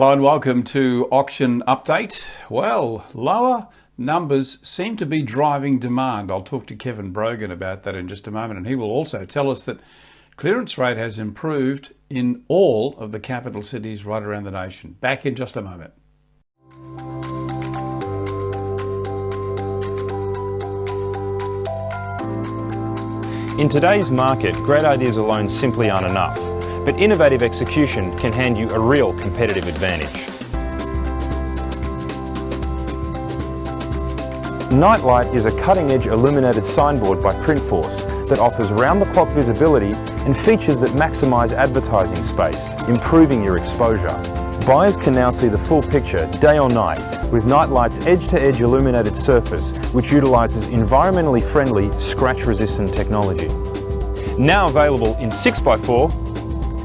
Hello and welcome to Auction Update. Well, lower numbers seem to be driving demand. I'll talk to Kevin Brogan about that in just a moment, and he will also tell us that clearance rate has improved in all of the capital cities right around the nation. Back in just a moment. In today's market, great ideas alone simply aren't enough, but innovative execution can hand you a real competitive advantage. Nightlight is a cutting-edge illuminated signboard by Printforce that offers round-the-clock visibility and features that maximise advertising space, improving your exposure. Buyers can now see the full picture day or night with Nightlight's edge-to-edge illuminated surface, which utilises environmentally friendly, scratch-resistant technology. Now available in 6x4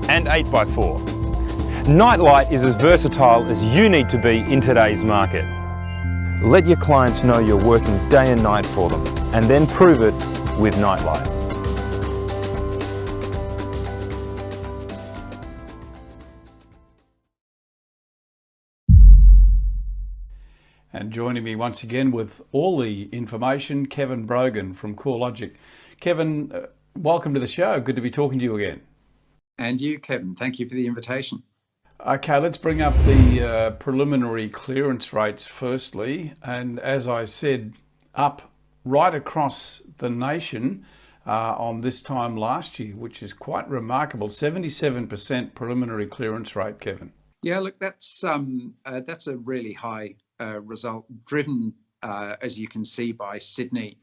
and 8x4. Nightlight is as versatile as you need to be in today's market. Let your clients know you're working day and night for them, and then prove it with Nightlight. And joining me once again with all the information, Kevin Brogan from CoreLogic. Kevin, welcome to the show. Good to be talking to you again. And you, Kevin. Thank you for the invitation. Okay, let's bring up the preliminary clearance rates firstly. And as I said, up right across the nation on this time last year, which is quite remarkable. 77% preliminary clearance rate, Kevin. Yeah, look, that's a really high result, driven, as you can see, by Sydney.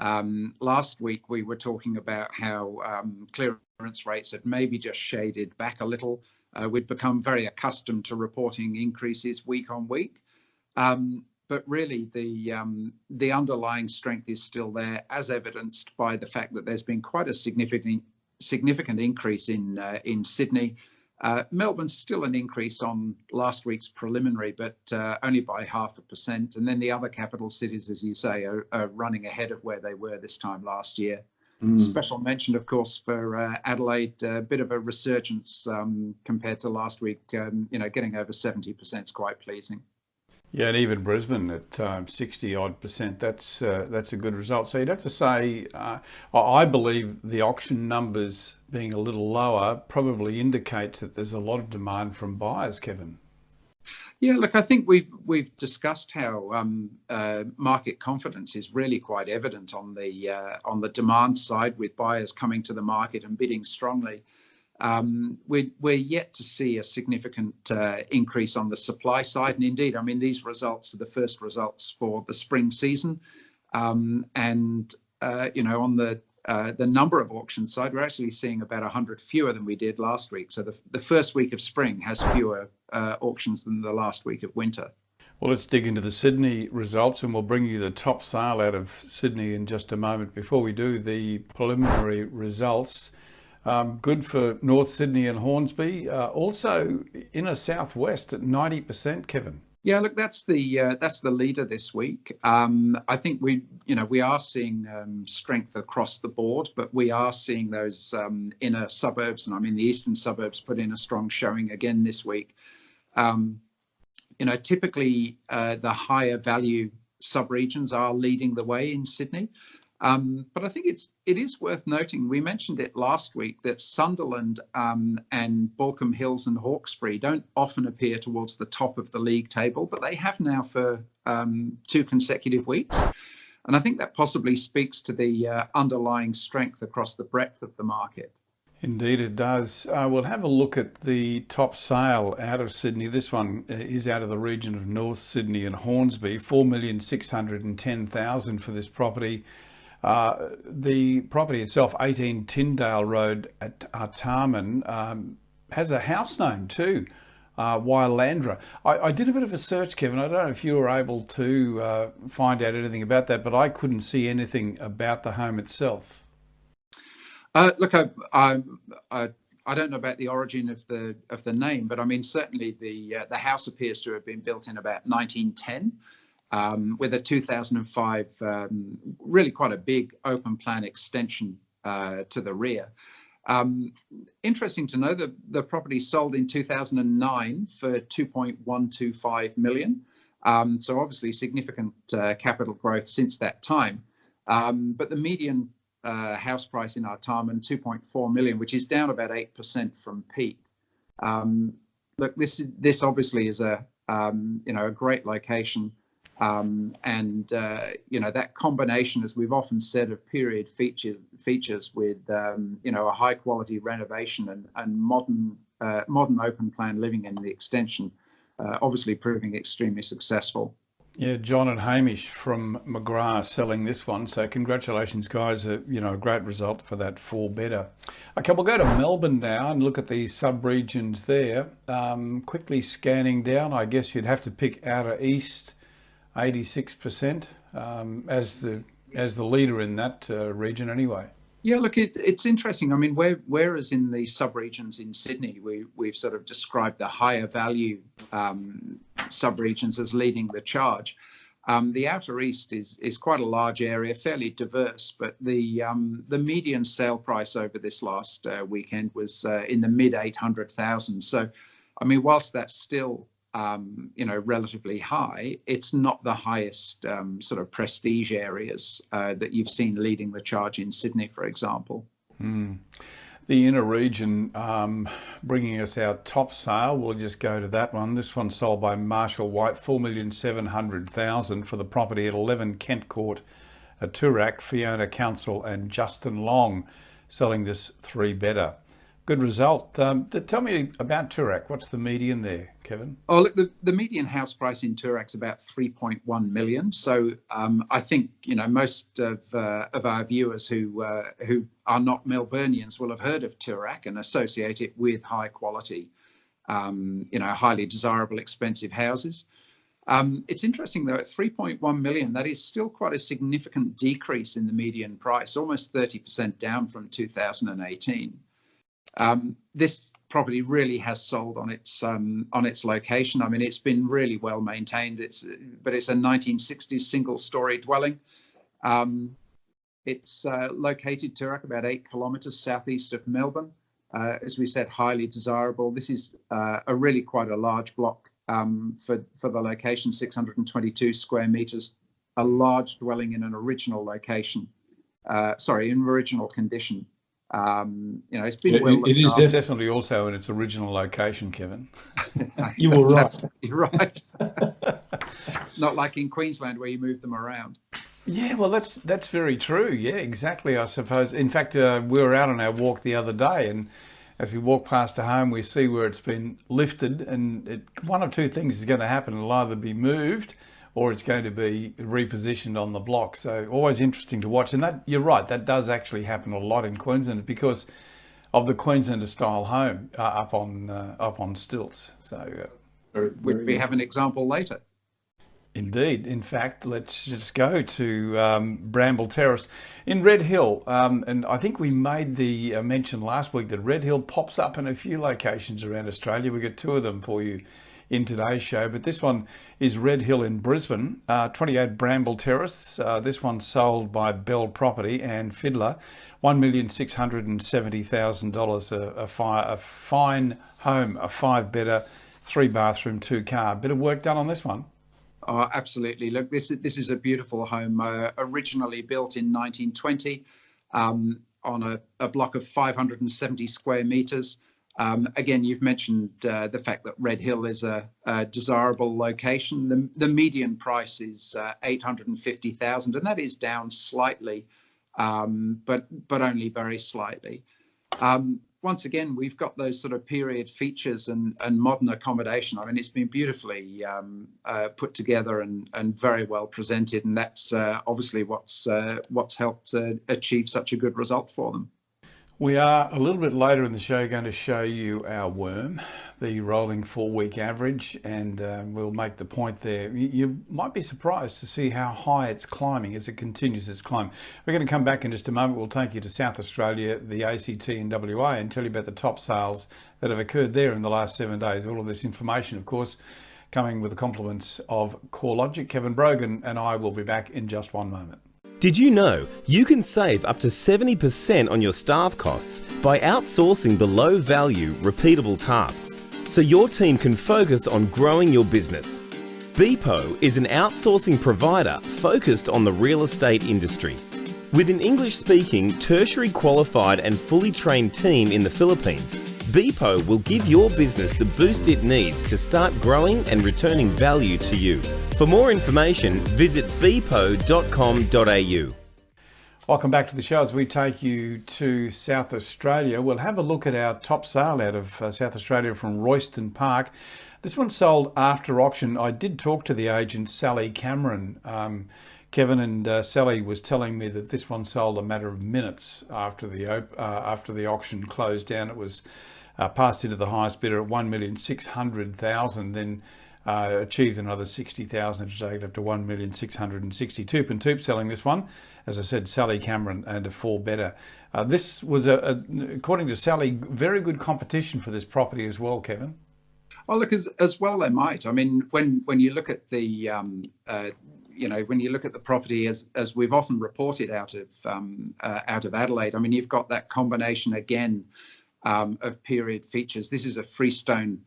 Last week we were talking about how clearance rates had maybe just shaded back a little. We'd become very accustomed to reporting increases week on week, but really the underlying strength is still there, as evidenced by the fact that there's been quite a significant increase in Sydney. Melbourne's still an increase on last week's preliminary, but only by 0.5%. And then the other capital cities, as you say, are running ahead of where they were this time last year. Special mention, of course, for Adelaide, a bit of a resurgence compared to last week. Getting over 70% is quite pleasing. Yeah, and even Brisbane at 60 odd percent. That's a good result. So you'd have to say, I believe the auction numbers being a little lower probably indicates that there's a lot of demand from buyers, Kevin. Yeah, look, I think we've discussed how market confidence is really quite evident on the demand side, with buyers coming to the market and bidding strongly. We're yet to see a significant increase on the supply side, and indeed, I mean, these results are the first results for the spring season, and on the number of auctions side, we're actually seeing about 100 fewer than we did last week. So the first week of spring has fewer auctions than the last week of winter. Well, let's dig into the Sydney results, and we'll bring you the top sale out of Sydney in just a moment. Before we do, the preliminary results. Good for North Sydney and Hornsby. Also inner southwest at 90%, Kevin. Yeah, look, that's the leader this week. I think we are seeing strength across the board, but we are seeing those inner suburbs, and I mean the eastern suburbs, put in a strong showing again this week. Typically the higher value sub-regions are leading the way in Sydney. But I think it is worth noting, we mentioned it last week, that Sunderland and Baulkham Hills and Hawkesbury don't often appear towards the top of the league table, but they have now for 2 consecutive weeks. And I think that possibly speaks to the underlying strength across the breadth of the market. Indeed it does. We'll have a look at the top sale out of Sydney. This one is out of the region of North Sydney and Hornsby, 4,610,000 for this property. The property itself, 18 Tyndale Road at Artarmon, has a house name too, Wylandra. I did a bit of a search, Kevin. I don't know if you were able to find out anything about that, but I couldn't see anything about the home itself. Look, I don't know about the origin of the name, but I mean certainly the house appears to have been built in about 1910. With a 2005, really quite a big open plan extension to the rear. Interesting to know that the property sold in 2009 for 2.125 million. So obviously significant capital growth since that time. But the median house price in Artarmon, 2.4 million, which is down about 8% from peak. Look, this obviously is a a great location. That combination, as we've often said, of period features with a high quality renovation and modern open plan living in the extension, obviously proving extremely successful. Yeah, John and Hamish from McGrath selling this one. So congratulations, guys. A great result for that 4-bedder. Okay, we'll go to Melbourne now and look at the sub-regions there. Quickly scanning down, I guess you'd have to pick Outer East, 86%, as the leader in that region anyway. Yeah, look, it's interesting. I mean, whereas in the sub-regions in Sydney, we've sort of described the higher value sub-regions as leading the charge. The Outer East is quite a large area, fairly diverse, but the median sale price over this last weekend was in the mid 800,000. So, I mean, whilst that's still relatively high, it's not the highest sort of prestige areas that you've seen leading the charge in Sydney, for example. The inner region bringing us our top sale. We'll just go to that one. This one sold by Marshall White, 4,700,000 for the property at 11 Kent Court, Toorak. Fiona Council and Justin Long selling this 3-bedder. Good result. Tell me about Toorak. What's the median there, Kevin? Oh, look, the median house price in Toorak's about 3.1 million. So I think most of our viewers who are not Melburnians will have heard of Toorak and associate it with high quality, highly desirable, expensive houses. It's interesting though, at 3.1 million, that is still quite a significant decrease in the median price, almost 30% down from 2018. This property really has sold on its location. I mean, it's been really well maintained. But it's a 1960s single-story dwelling. It's located Toorak, about 8 kilometres southeast of Melbourne. As we said, highly desirable. This is a really quite a large block for the location, 622 square metres. A large dwelling in an original location. In original condition. It's been it is definitely also in its original location, Kevin. You were right. Absolutely right. Not like in Queensland where you move them around. Yeah, well, that's very true. Yeah, exactly. I suppose. In fact, we were out on our walk the other day, and as we walk past a home, we see where it's been lifted, and one of two things is going to happen. It'll either be moved, or it's going to be repositioned on the block. So always interesting to watch. And that, you're right, that does actually happen a lot in Queensland because of the Queenslander style home up on stilts. So we have an example later. Indeed. In fact, let's just go to Bramble Terrace in Red Hill. And I think we made the mention last week that Red Hill pops up in a few locations around Australia. We got 2 of them for you in today's show, but this one is Red Hill in Brisbane, 28 Bramble Terrace. This one sold by Bell Property and Fiddler, $1,670,000. A fine home, a 5-bedder, 3-bathroom, 2-car. Bit of work done on this one. Oh, absolutely. Look, this is a beautiful home, originally built in 1920 on a block of 570 square metres. Again, you've mentioned the fact that Red Hill is a desirable location. The median price is 850,000, and that is down slightly, but only very slightly. Once again, we've got those sort of period features and modern accommodation. I mean, it's been beautifully put together and very well presented, and that's obviously what's helped achieve such a good result for them. We are a little bit later in the show going to show you our worm, the rolling 4-week average, and we'll make the point there. You might be surprised to see how high it's climbing as it continues its climb. We're going to come back in just a moment. We'll take you to South Australia, the ACT and WA, and tell you about the top sales that have occurred there in the last 7 days. All of this information, of course, coming with the compliments of CoreLogic. Kevin Brogan and I will be back in just one moment. Did you know you can save up to 70% on your staff costs by outsourcing the low-value, repeatable tasks so your team can focus on growing your business? Beepo is an outsourcing provider focused on the real estate industry. With an English-speaking, tertiary qualified and fully trained team in the Philippines, Beepo will give your business the boost it needs to start growing and returning value to you. For more information, visit beepo.com.au. Welcome back to the show as we take you to South Australia. We'll have a look at our top sale out of South Australia from Royston Park. This one sold after auction. I did talk to the agent, Sally Cameron, Kevin, and Sally was telling me that this one sold a matter of minutes after the auction closed down. It was passed into the highest bidder at $1,600,000, then achieved another $60,000 to take it up to $1,662,000. Pantoop selling this one, as I said, Sally Cameron and a four better. This was according to Sally, very good competition for this property as well, Kevin. Oh, look, as well they might. I mean, when you look at the when you look at the property, as we've often reported out of Adelaide, I mean, you've got that combination again of period features. This is a freestone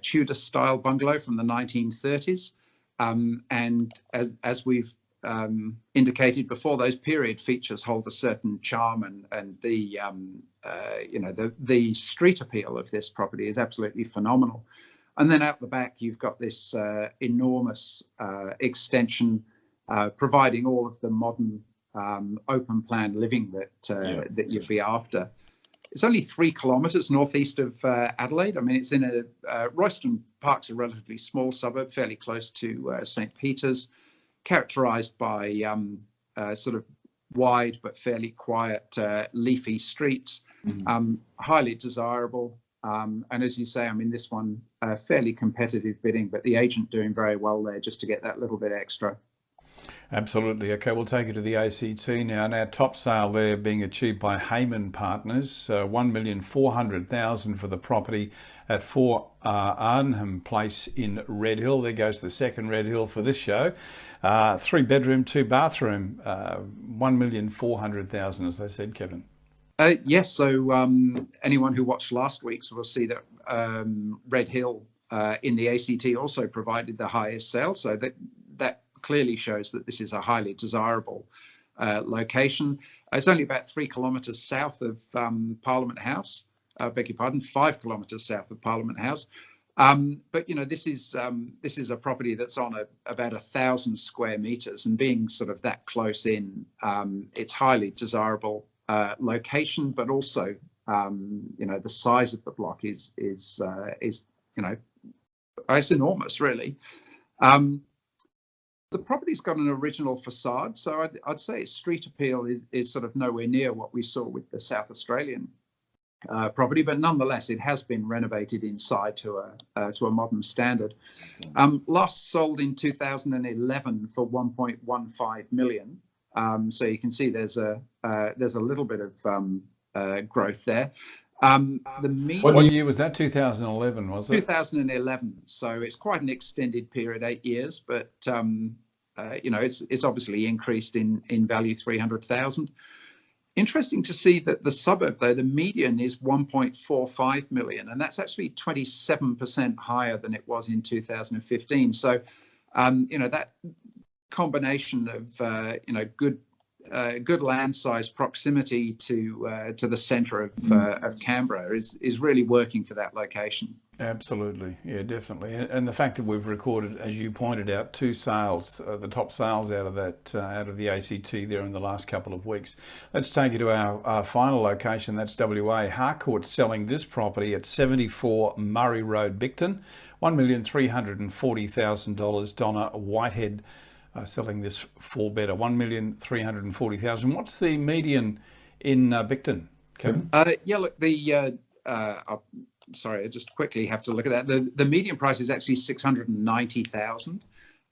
Tudor style bungalow from the 1930s, and as we've indicated before, those period features hold a certain charm, and the street appeal of this property is absolutely phenomenal. And then out the back, you've got this enormous extension, providing all of the modern open plan living that you'd be after. It's only 3 kilometres northeast of Adelaide. I mean, it's in Royston Park's a relatively small suburb, fairly close to St. Peter's, characterised by sort of wide but fairly quiet leafy streets, highly desirable. And as you say, I mean, this one, fairly competitive bidding, but the agent doing very well there just to get that little bit extra. Absolutely. Okay, we'll take you to the ACT now. And our top sale there being achieved by Heyman Partners, $1,400,000 for the property at 4 Arnhem Place in Red Hill. There goes the second Red Hill for this show. 3 bedroom, 2 bathroom, $1,400,000, as I said, Kevin. Yes, so anyone who watched last week's will see that Red Hill in the ACT also provided the highest sale, so that clearly shows that this is a highly desirable location. It's only about 3 kilometres south of Parliament House, beg your pardon, 5 kilometres south of Parliament House. But this is a property that's on about 1,000 square metres, and being sort of that close in, it's highly desirable location, but also the size of the block is it's enormous, really. The property's got an original facade, so I'd say its street appeal is sort of nowhere near what we saw with the South Australian property, but nonetheless it has been renovated inside to a modern standard. Last sold in 2011 for 1.15 million. So you can see there's a little bit of growth there. What year was that? 2011, was it? 2011. So it's quite an extended period, 8 years, but it's obviously increased in value, 300,000. Interesting to see that the suburb, though, the median is 1.45 million, and that's actually 27% higher than it was in 2015. So, that combination of good land size, proximity to the centre of Canberra is really working for that location. Absolutely, yeah, definitely. And the fact that we've recorded, as you pointed out, 2 sales, the top sales out of the ACT there in the last couple of weeks. Let's take you to our final location. That's WA. Harcourt's selling this property at 74 Murray Road, Bicton, $1,340,000. Donna Whitehead selling this 4 better, $1,340,000. What's the median in Bicton, Kevin? Look, sorry, I just quickly have to look at that. The median price is actually 690,000.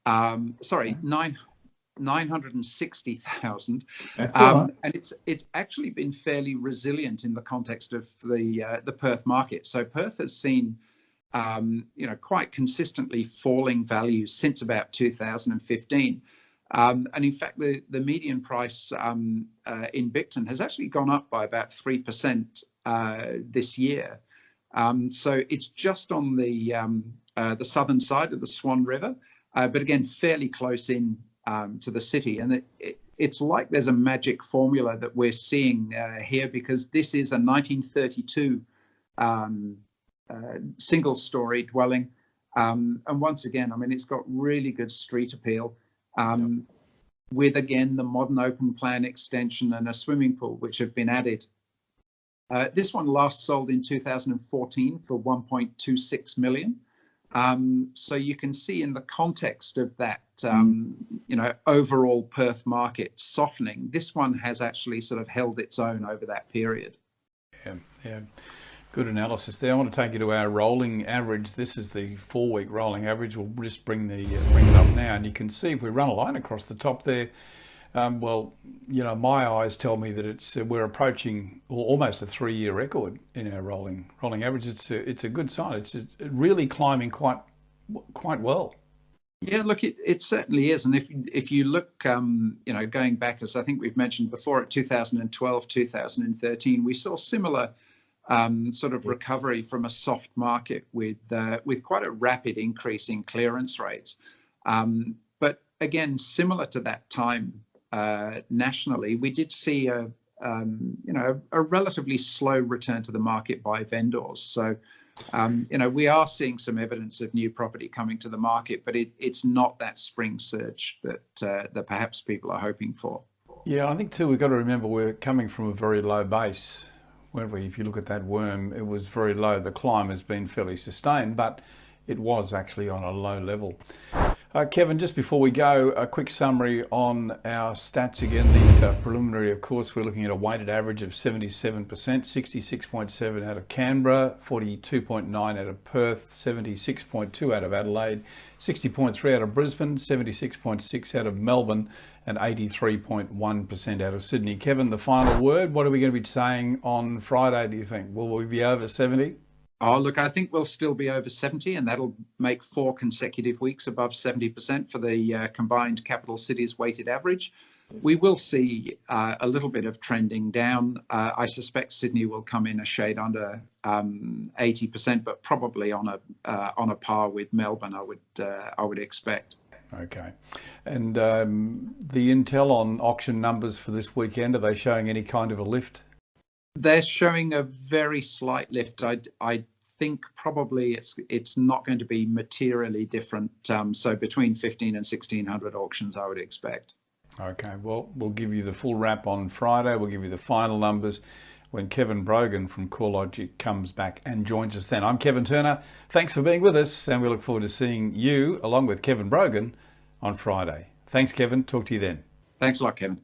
960,000. That's all right. And it's actually been fairly resilient in the context of the Perth market. So Perth has seen quite consistently falling values since about 2015. And in fact, the median price in Bicton has actually gone up by about 3% this year. So it's just on the southern side of the Swan River, but again, fairly close in to the city. And it's like there's a magic formula that we're seeing here, because this is a 1932 single-story dwelling. And once again, I mean, it's got really good street appeal, with, again, the modern open plan extension and a swimming pool, which have been added. This one last sold in 2014 for 1.26 million. So you can see in the context of that, overall Perth market softening, this one has actually sort of held its own over that period. Yeah. Good analysis there. I want to take you to our rolling average. This is the 4-week rolling average. We'll just bring it up now, and you can see if we run a line across the top there. My eyes tell me that we're approaching almost a 3-year record in our rolling average. It's a good sign. It's really climbing quite well. Yeah, look, it certainly is. And if you look, going back, as I think we've mentioned before, at 2012, 2013, we saw similar sort of recovery from a soft market with quite a rapid increase in clearance rates. But again, similar to that time nationally, we did see a relatively slow return to the market by vendors. So, we are seeing some evidence of new property coming to the market, but it's not that spring surge that perhaps people are hoping for. Yeah, I think too, we've got to remember we're coming from a very low base. If you look at that worm, it was very low. The climb has been fairly sustained, but it was actually on a low level. Kevin, just before we go, a quick summary on our stats again. These are preliminary, of course. We're looking at a weighted average of 77%, 66.7 out of Canberra, 42.9 out of Perth, 76.2 out of Adelaide, 60.3 out of Brisbane, 76.6 out of Melbourne, and 83.1% out of Sydney. Kevin, the final word. What are we going to be saying on Friday, do you think? Will we be over 70? Oh, look, I think we'll still be over 70, and that'll make 4 consecutive weeks above 70% for the combined capital cities weighted average. We will see a little bit of trending down. I suspect Sydney will come in a shade under 80%, but probably on a par with Melbourne, I would expect. Okay. And the intel on auction numbers for this weekend, are they showing any kind of a lift? They're showing a very slight lift. I think probably it's not going to be materially different. So between 1,500 and 1,600 auctions, I would expect. Okay. Well, we'll give you the full wrap on Friday. We'll give you the final numbers when Kevin Brogan from CoreLogic comes back and joins us then. I'm Kevin Turner. Thanks for being with us, and we look forward to seeing you along with Kevin Brogan on Friday. Thanks, Kevin. Talk to you then. Thanks a lot, Kevin.